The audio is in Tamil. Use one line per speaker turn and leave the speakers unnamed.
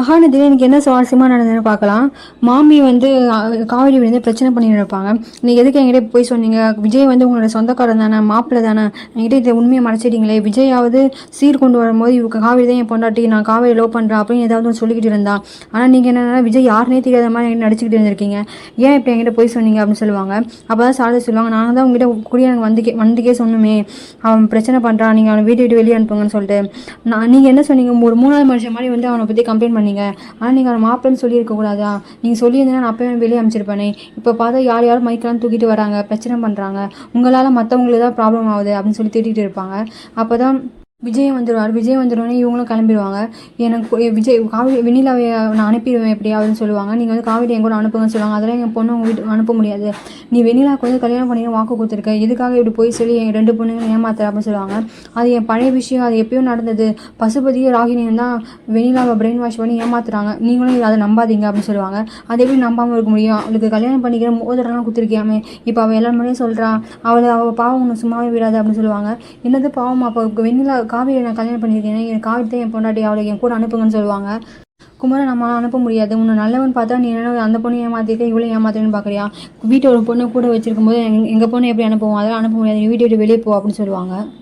மகாநதியில் எனக்கு என்ன சுவாரஸ்யமாக நடந்ததுன்னு பார்க்கலாம். மாமி வந்து காவேரி வந்து பிரச்சனை பண்ணிட்டு இருப்பாங்க. நீங்கள் எதுக்கு என்கிட்ட போய் சொன்னீங்க? விஜய் வந்து உங்களோட சொந்தக்காரன் தானே, மாப்பிள்ளை தானே, என்கிட்ட இதை உண்மையை மறைச்சிட்டீங்களே. விஜயாவது சீர் கொண்டு வரும்போது இவங்க காவேரி தான் என் பொண்டாட்டி, நான் காவேரி லவ் பண்ணுறேன் அப்படின்னு ஏதாவது ஒன்று சொல்லிக்கிட்டு இருந்தா. ஆனால் நீங்கள் என்னென்னா விஜய் யாருனே தெரியாத மாதிரி நடிச்சுக்கிட்டு இருந்திருக்கீங்க. ஏன் இப்போ என்கிட்ட போய் சொன்னீங்க அப்படின்னு சொல்லுவாங்க. அப்போ தான் சாரதி சொல்லுவாங்க, நான் தான் உங்ககிட்ட கூட எனக்கு வந்துக்கே சொன்னுமே, அவன் பிரச்சனை பண்ணுறான், நீங்கள் அவனை வீட்டை விட்டு வெளியே அனுப்புங்கன்னு சொல்லிட்டு. நீங்கள் என்ன சொன்னீங்க? ஒரு 3வது மனுஷன் மாதிரி வந்து அவனை பற்றி கம்ப்ளைண்ட் பண்ணீங்க. ஆனால் நீங்கள் அவன் மாப்பிள்ளைன்னு சொல்லியிருக்க கூடாதா? நீங்கள் சொல்லியிருந்தீங்கன்னா நான் அப்போயே வெளியே அமைச்சிருப்பேனே. இப்போ பார்த்தா யாரும் மைக்கெல்லாம் தூக்கிட்டு வராங்க, பிரச்சனை பண்ணுறாங்க, உங்களால் மற்றவங்களுக்கு தான் ப்ராப்ளம் ஆகுது அப்படின்னு சொல்லி திட்டிகிட்டு இருப்பாங்க. அப்போ தான் விஜய் வந்துடுவார். விஜய் வந்துடுவோன்னே இவங்களும் கிளம்பிடுவாங்க. எனக்கு விஜய் காவேரி வெண்ணிலாவை நான் அனுப்பிடுவேன் எப்படி அப்படின்னு சொல்லுவாங்க. நீங்கள் வந்து காவேரி என் கூட அனுப்புங்கன்னு சொல்லுவாங்க. அதெல்லாம் என் பொண்ணு உங்கள் வீட்டுக்கு அனுப்ப முடியாது. நீ வெண்ணிலாவுக்கு வந்து கல்யாணம் பண்ணி வாக்கு கொடுத்துருக்க, எதுக்காக இப்படி போய் சொல்லி என் 2 பொண்ணுங்களை ஏமாத்துற அப்படின்னு சொல்லுவாங்க. அது என் பழைய விஷயம், அது எப்பயும் நடந்தது. பசுபதியும் ராகினியும் தான் வெண்ணிலாவை பிரெயின் வாஷ் பண்ணி ஏமாத்துறாங்க, நீங்களும் அதை நம்பாதீங்க அப்படின்னு சொல்லுவாங்க. அதை எப்படி நம்பாமல் இருக்க முடியும்? அவளுக்கு கல்யாணம் பண்ணிக்கிற மோதிரம்லாம் கொடுத்துருக்கியாமே, இப்போ அவள் எல்லா முறையும் சொல்கிறான், அவள் பாவம் ஒன்று சும்மாவே விடாது அப்படின்னு சொல்லுவாங்க. என்னது பாவம்? அப்போ வெண்ணிலா காவிரி நான் கல்யாணம் பண்ணியிருக்கேன், என் காவிரி தான் என் பொண்டாட்டி, அவளுக்கு என் கூட அனுப்புங்கன்னு சொல்லுவாங்க. குமரன் நம்ம அனுப்ப முடியாது, உன்னை நல்லவன் பார்த்தா நீ என்ன அந்த பொண்ணு ஏமாத்திருக்க, இவ்வளோ ஏமாத்துறேன்னு பார்க்குறியா? வீட்டை ஒரு பொண்ணு கூட வச்சிருக்கும் போது எங்கள் பொண்ணு எப்படி அனுப்புவோம்? அதெல்லாம் அனுப்ப முடியாது, நீ வீட்டை விட்டு வெளியே போ அப்படின்னு சொல்லுவாங்க.